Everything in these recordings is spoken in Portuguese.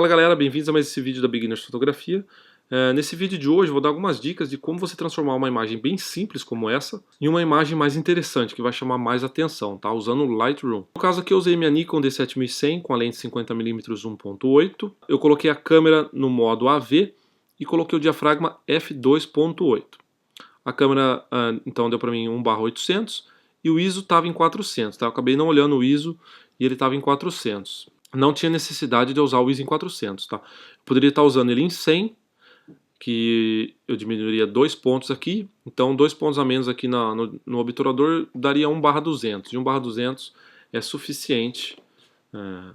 Fala galera, bem-vindos a mais esse vídeo da Beginners Fotografia. Nesse vídeo de hoje eu vou dar algumas dicas de como você transformar uma imagem bem simples como essa em uma imagem mais interessante, que vai chamar mais atenção, tá? Usando o Lightroom. No caso aqui eu usei minha Nikon D7100 com a lente 50mm 1.8. Eu coloquei a câmera no modo AV e coloquei o diafragma f2.8. A câmera então deu para mim 1/800 e o ISO estava em 400, tá? Eu acabei não olhando o ISO e ele estava em 400. Não tinha necessidade de eu usar o ISO em 400, tá? Eu poderia estar usando ele em 100, que eu diminuiria 2 pontos aqui, então 2 pontos a menos aqui no obturador daria 1/200, e 1/200 é suficiente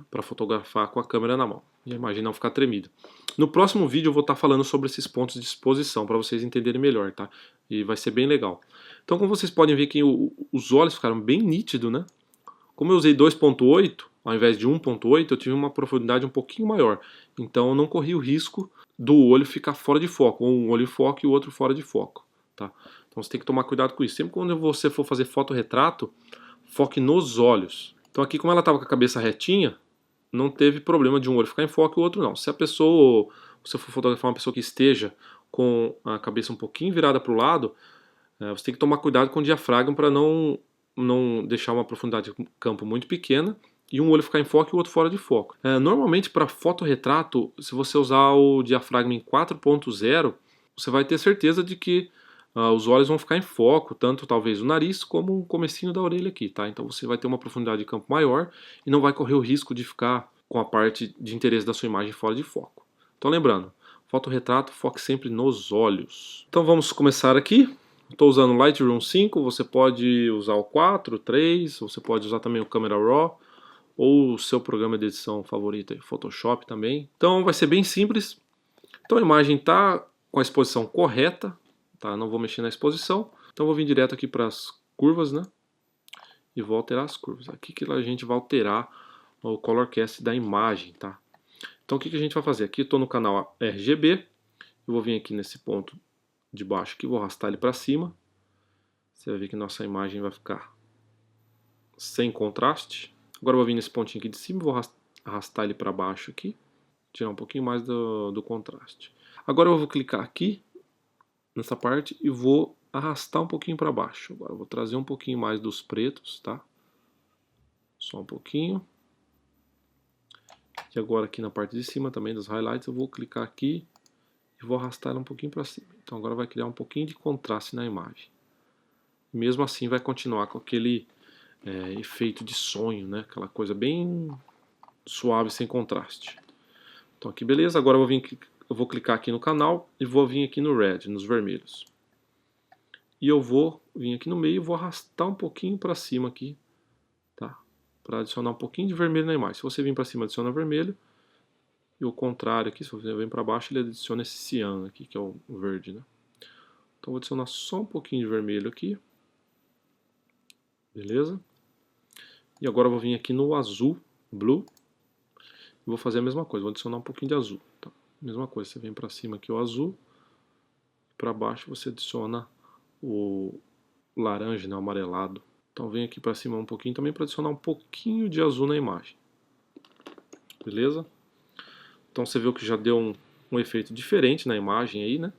para fotografar com a câmera na mão, e a imagem não ficar tremida. No próximo vídeo eu vou estar falando sobre esses pontos de exposição, para vocês entenderem melhor, tá? E vai ser bem legal. Então, como vocês podem ver que os olhos ficaram bem nítidos, né? Como eu usei 2.8, ao invés de 1.8, eu tive uma profundidade um pouquinho maior. Então eu não corri o risco do olho ficar fora de foco, ou um olho em foco e o outro fora de foco. Tá? Então você tem que tomar cuidado com isso. Sempre quando você for fazer fotorretrato, foque nos olhos. Então aqui, como ela estava com a cabeça retinha, não teve problema de um olho ficar em foco e o outro não. Se a pessoa, se for fotografar uma pessoa que esteja com a cabeça um pouquinho virada para o lado, você tem que tomar cuidado com o diafragma para não deixar uma profundidade de campo muito pequena e um olho ficar em foco e o outro fora de foco. Normalmente para fotorretrato, se você usar o diafragma em 4.0, você vai ter certeza de que os olhos vão ficar em foco, tanto talvez o nariz como o comecinho da orelha aqui, tá? Então você vai ter uma profundidade de campo maior e não vai correr o risco de ficar com a parte de interesse da sua imagem fora de foco. Então lembrando, fotorretrato, foque sempre nos olhos. Então vamos começar aqui. Estou usando o Lightroom 5, você pode usar o 4, 3, você pode usar também o Camera Raw, ou o seu programa de edição favorito, Photoshop também. Então vai ser bem simples. Então a imagem está com a exposição correta, tá? Não vou mexer na exposição. Então vou vir direto aqui para as curvas, né? E vou alterar as curvas. Aqui que a gente vai alterar o color cast da imagem, tá? Então o que a gente vai fazer? Aqui eu estou no canal RGB, eu vou vir aqui nesse ponto de baixo aqui, vou arrastar ele para cima. Você vai ver que nossa imagem vai ficar sem contraste. Agora eu vou vir nesse pontinho aqui de cima, vou arrastar ele para baixo aqui, tirar um pouquinho mais do contraste. Agora eu vou clicar aqui nessa parte e vou arrastar um pouquinho para baixo. Agora eu vou trazer um pouquinho mais dos pretos, tá? Só um pouquinho. E agora aqui na parte de cima também dos highlights eu vou clicar aqui e vou arrastar ela um pouquinho para cima. Então agora vai criar um pouquinho de contraste na imagem. Mesmo assim vai continuar com aquele efeito de sonho, né? Aquela coisa bem suave, sem contraste. Então aqui beleza, agora eu vou clicar aqui no canal e vou vir aqui no Red, nos vermelhos. E eu vou vir aqui no meio e vou arrastar um pouquinho para cima aqui, tá? Para adicionar um pouquinho de vermelho na imagem. Se você vir para cima, adiciona vermelho. E o contrário aqui, se você vem para baixo, ele adiciona esse ciano aqui, que é o verde, né? Então vou adicionar só um pouquinho de vermelho aqui. Beleza? E agora eu vou vir aqui no azul, blue, e vou fazer a mesma coisa, vou adicionar um pouquinho de azul. Tá? Mesma coisa, você vem para cima aqui o azul, para baixo você adiciona o laranja, né, o amarelado. Então vem aqui para cima um pouquinho também para adicionar um pouquinho de azul na imagem. Beleza? Então você viu que já deu um efeito diferente na imagem aí, né?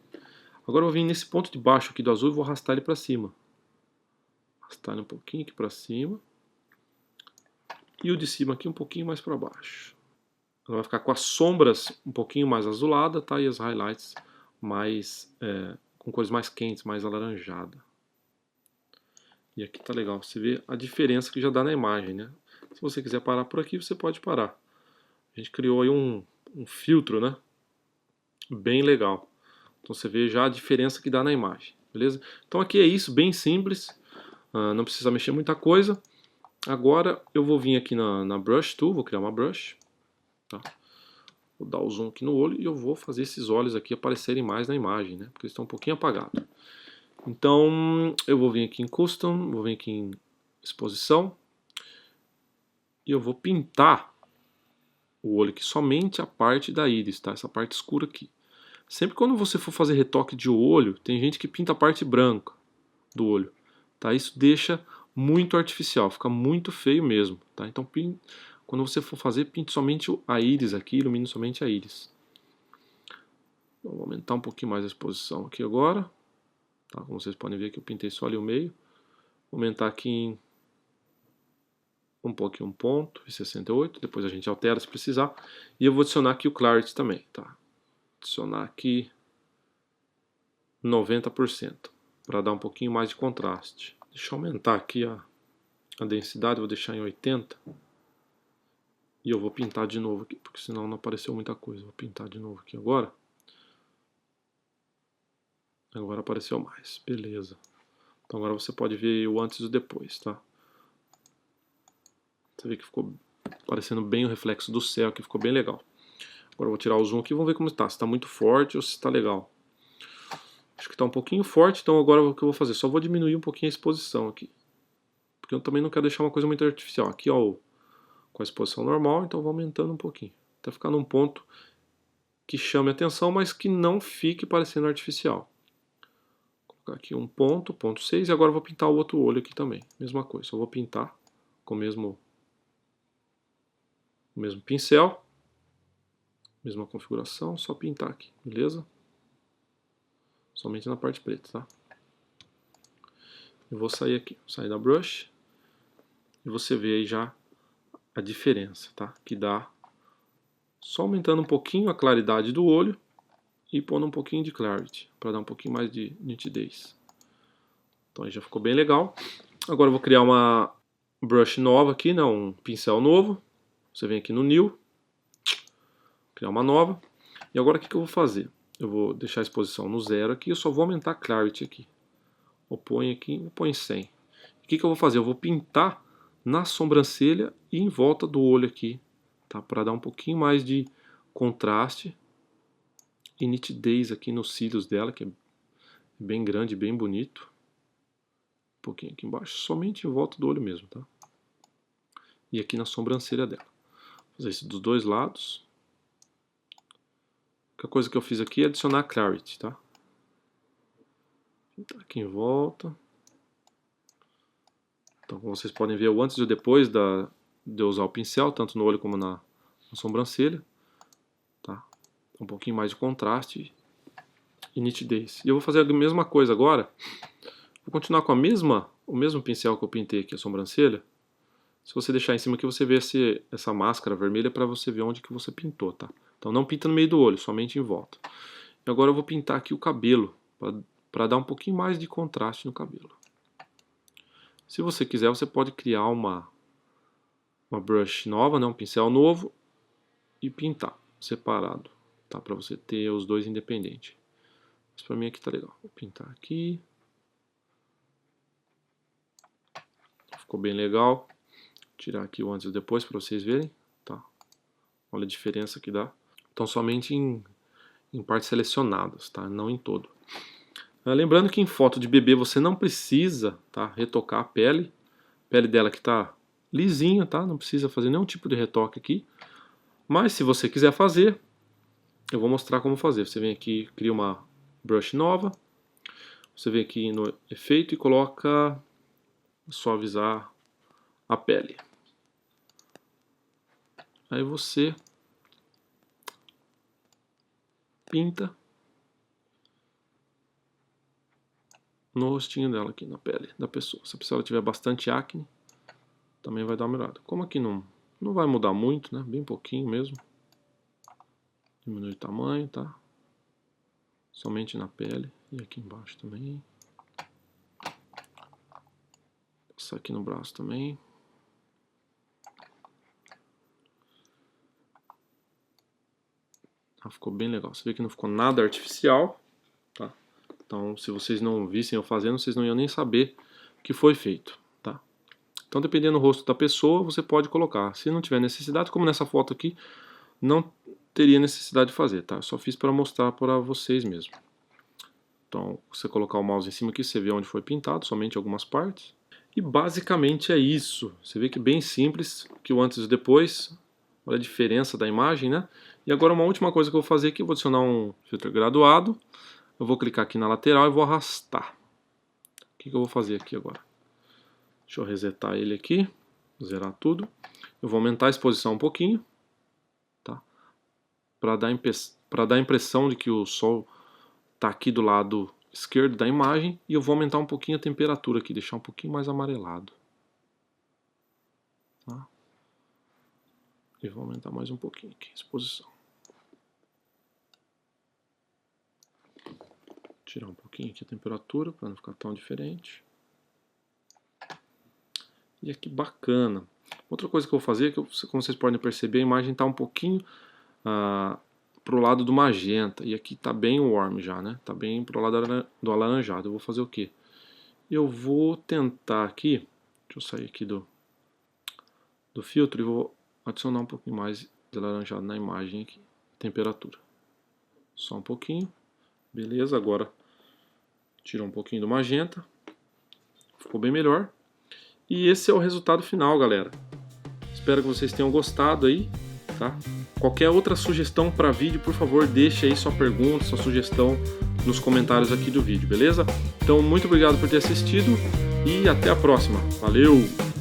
Agora eu vou vir nesse ponto de baixo aqui do azul e vou arrastar ele para cima. Arrastar ele um pouquinho aqui para cima. E o de cima aqui um pouquinho mais para baixo. Ela vai ficar com as sombras um pouquinho mais azulada, tá? E as highlights mais com cores mais quentes, mais alaranjada. E aqui tá legal, você vê a diferença que já dá na imagem, né? Se você quiser parar por aqui, você pode parar. A gente criou aí um filtro, né? Bem legal. Então você vê já a diferença que dá na imagem, beleza? Então aqui é isso, bem simples. Não precisa mexer muita coisa. Agora eu vou vir aqui na Brush Tool, vou criar uma brush. Tá? Vou dar o zoom aqui no olho e eu vou fazer esses olhos aqui aparecerem mais na imagem, né? Porque eles estão um pouquinho apagados. Então eu vou vir aqui em Custom, vou vir aqui em Exposição. E eu vou pintar o olho aqui, somente a parte da íris, tá? Essa parte escura aqui. Sempre quando você for fazer retoque de olho, tem gente que pinta a parte branca do olho. Tá? Isso deixa muito artificial, fica muito feio mesmo. Tá? Então Quando você for fazer, pinte somente a íris aqui, ilumine somente a íris. Então, vou aumentar um pouquinho mais a exposição aqui agora. Tá? Como vocês podem ver que eu pintei só ali o meio. Vou aumentar aqui em um pouquinho, 1,68. Depois a gente altera se precisar. E eu vou adicionar aqui o Clarity também. Tá? Adicionar aqui 90%. Para dar um pouquinho mais de contraste. Deixa eu aumentar aqui a densidade, vou deixar em 80. E eu vou pintar de novo aqui, porque senão não apareceu muita coisa. Vou pintar de novo aqui agora. Agora apareceu mais, beleza. Então agora você pode ver o antes e o depois, tá? Você vê que ficou parecendo bem o reflexo do céu, que ficou bem legal. Agora eu vou tirar o zoom aqui e vamos ver como está. Se está muito forte ou se está legal. Acho que está um pouquinho forte, então agora o que eu vou fazer? Só vou diminuir um pouquinho a exposição aqui. Porque eu também não quero deixar uma coisa muito artificial. Aqui, ó, com a exposição normal, então eu vou aumentando um pouquinho. Até ficar num ponto que chame a atenção, mas que não fique parecendo artificial. Vou colocar aqui um ponto, 0,6, e agora eu vou pintar o outro olho aqui também. Mesma coisa, só vou pintar com o mesmo pincel. Mesma configuração, só pintar aqui, beleza? Somente na parte preta, tá? Eu vou sair aqui, vou sair da brush. E você vê aí já a diferença, tá? Que dá só aumentando um pouquinho a claridade do olho e pondo um pouquinho de clarity, para dar um pouquinho mais de nitidez. Então aí já ficou bem legal. Agora eu vou criar uma brush nova aqui, né? Um pincel novo. Você vem aqui no New, criar uma nova. E agora o que eu vou fazer? Eu vou deixar a exposição no 0 aqui, eu só vou aumentar a clarity aqui. Eu ponho aqui, eu ponho 100. O que eu vou fazer? Eu vou pintar na sobrancelha e em volta do olho aqui, tá? Para dar um pouquinho mais de contraste e nitidez aqui nos cílios dela, que é bem grande, bem bonito. Um pouquinho aqui embaixo, somente em volta do olho mesmo, tá? E aqui na sobrancelha dela. Vou fazer isso dos dois lados. A única coisa que eu fiz aqui é adicionar clarity, tá? Pintar aqui em volta. Então, como vocês podem ver, o antes e o depois de eu usar o pincel, tanto no olho como na sobrancelha. Tá? Um pouquinho mais de contraste e nitidez. E eu vou fazer a mesma coisa agora. Vou continuar com o mesmo pincel que eu pintei aqui a sobrancelha. Se você deixar em cima aqui, você vê essa máscara vermelha para você ver onde que você pintou, tá? Então não pinta no meio do olho, somente em volta. E agora eu vou pintar aqui o cabelo, para dar um pouquinho mais de contraste no cabelo. Se você quiser, você pode criar uma brush nova, né? Um pincel novo, e pintar separado, tá? Para você ter os dois independentes. Mas para mim aqui tá legal. Vou pintar aqui. Ficou bem legal. Tirar aqui o antes e o depois para vocês verem, tá? Olha a diferença que dá. Então somente em partes selecionadas, tá? Não em todo. Lembrando que em foto de bebê você não precisa, tá, retocar a pele. A pele dela que tá lisinha, tá? Não precisa fazer nenhum tipo de retoque aqui. Mas se você quiser fazer, eu vou mostrar como fazer. Você vem aqui, cria uma brush nova. Você vem aqui no efeito e coloca suavizar a pele. Aí você pinta no rostinho dela aqui, na pele da pessoa. Se a pessoa tiver bastante acne, também vai dar uma melhorada. Como aqui não vai mudar muito, né? Bem pouquinho mesmo. Diminui o tamanho, tá? Somente na pele e aqui embaixo também. Passar aqui no braço também. Ficou bem legal. Você vê que não ficou nada artificial, tá? Então, se vocês não vissem eu fazendo, vocês não iam nem saber o que foi feito, tá? Então, dependendo do rosto da pessoa, você pode colocar. Se não tiver necessidade, como nessa foto aqui, não teria necessidade de fazer, tá? Eu só fiz para mostrar para vocês mesmo. Então, você colocar o mouse em cima aqui, você vê onde foi pintado, somente algumas partes. E basicamente é isso. Você vê que é bem simples, que o antes e o depois. Olha a diferença da imagem, né? E agora uma última coisa que eu vou fazer aqui, eu vou adicionar um filtro graduado. Eu vou clicar aqui na lateral e vou arrastar. O que eu vou fazer aqui agora? Deixa eu resetar ele aqui. zerar tudo. Eu vou aumentar a exposição um pouquinho, tá? Para dar a impressão de que o sol está aqui do lado esquerdo da imagem, e eu vou aumentar um pouquinho a temperatura aqui, deixar um pouquinho mais amarelado. Tá? E vou aumentar mais um pouquinho aqui a exposição. Tirar um pouquinho aqui a temperatura para não ficar tão diferente. E aqui bacana. Outra coisa que eu vou fazer é que, como vocês podem perceber, a imagem está um pouquinho pro lado do magenta. E aqui está bem warm já, né? Está bem pro lado do alaranjado. Eu vou fazer o quê? Eu vou tentar aqui, deixa eu sair aqui do filtro e vou adicionar um pouquinho mais de alaranjado na imagem aqui. Temperatura. Só um pouquinho. Beleza, agora tira um pouquinho do magenta. Ficou bem melhor. E esse é o resultado final, galera. Espero que vocês tenham gostado aí, tá? Qualquer outra sugestão para vídeo, por favor, deixe aí sua pergunta, sua sugestão nos comentários aqui do vídeo, beleza? Então, muito obrigado por ter assistido e até a próxima. Valeu!